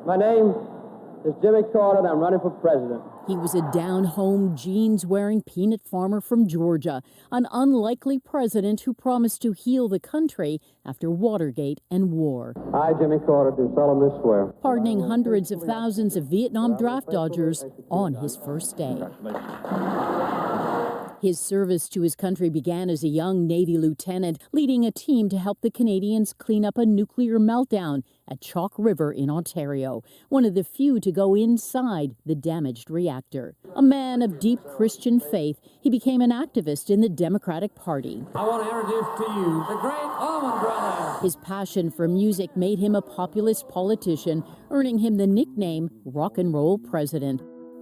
My name is Jimmy Carter, and I'm running for president. He was a down-home, jeans-wearing peanut farmer from Georgia, an unlikely president who promised to heal the country after Watergate and war. I, Jimmy Carter, do solemnly swear. Pardoning hundreds of thousands of Vietnam draft dodgers on his first day. His service to his country began as a young Navy lieutenant, leading a team to help the Canadians clean up a nuclear meltdown at Chalk River in Ontario, one of the few to go inside the damaged reactor. A man of deep Christian faith, he became an activist in the Democratic Party. I want to introduce to you the great Allman Brothers. His passion for music made him a populist politician, earning him the nickname Rock and Roll President.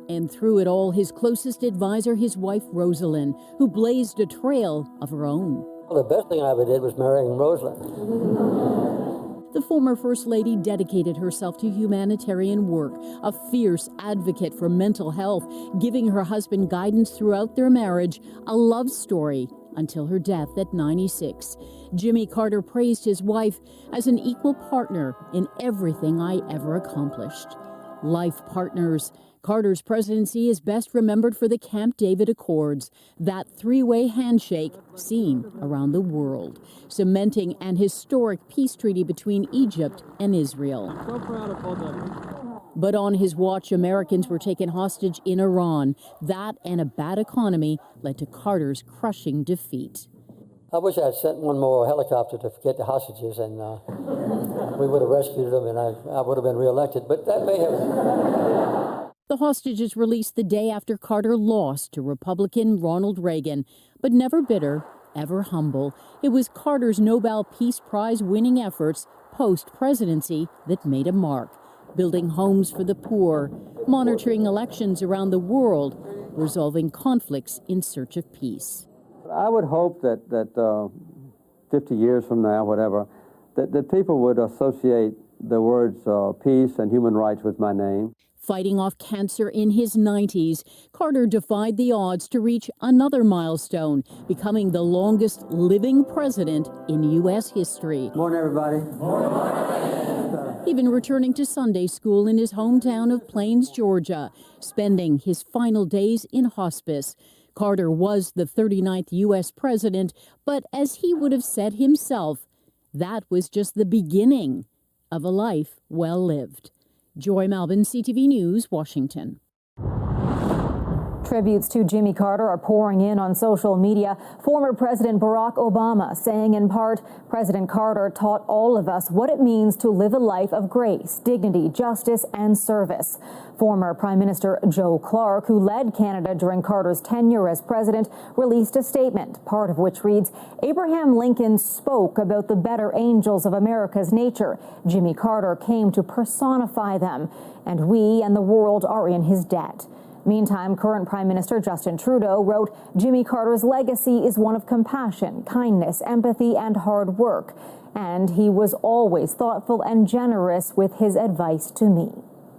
And through it all, his closest advisor, his wife, Rosalind, who blazed a trail of her own. Well, the best thing I ever did was marrying Rosalind. The former First Lady dedicated herself to humanitarian work, a fierce advocate for mental health, giving her husband guidance throughout their marriage, a love story until her death at 96. Jimmy Carter praised his wife as an equal partner in everything I ever accomplished. Life partners. Carter's presidency is best remembered for the Camp David Accords, that three-way handshake seen around the world, cementing an historic peace treaty between Egypt and Israel. So proud of both of you. But on his watch, Americans were taken hostage in Iran. That and a bad economy led to Carter's crushing defeat. I wish I had sent one more helicopter to get the hostages, and we would have rescued them, and I would have been reelected. But that may have... The hostages released the day after Carter lost to Republican Ronald Reagan, but never bitter, ever humble. It was Carter's Nobel Peace Prize winning efforts post-presidency that made a mark, building homes for the poor, monitoring elections around the world, resolving conflicts in search of peace. I would hope that 50 years from now, whatever, that people would associate the words peace and human rights with my name. Fighting off cancer in his 90s, Carter defied the odds to reach another milestone, becoming the longest living president in U.S. history. Morning, everybody. Even returning to Sunday school in his hometown of Plains, Georgia, spending his final days in hospice. Carter was the 39th U.S. president, but as he would have said himself, that was just the beginning of a life well lived. Joy Malbon, CTV News, Washington. Tributes to Jimmy Carter are pouring in on social media. Former President Barack Obama saying in part, President Carter taught all of us what it means to live a life of grace, dignity, justice, and service. Former Prime Minister Joe Clark, who led Canada during Carter's tenure as president, released a statement, part of which reads, Abraham Lincoln spoke about the better angels of America's nature. Jimmy Carter came to personify them, and we and the world are in his debt. Meantime, current Prime Minister Justin Trudeau wrote, Jimmy Carter's legacy is one of compassion, kindness, empathy, and hard work. And he was always thoughtful and generous with his advice to me.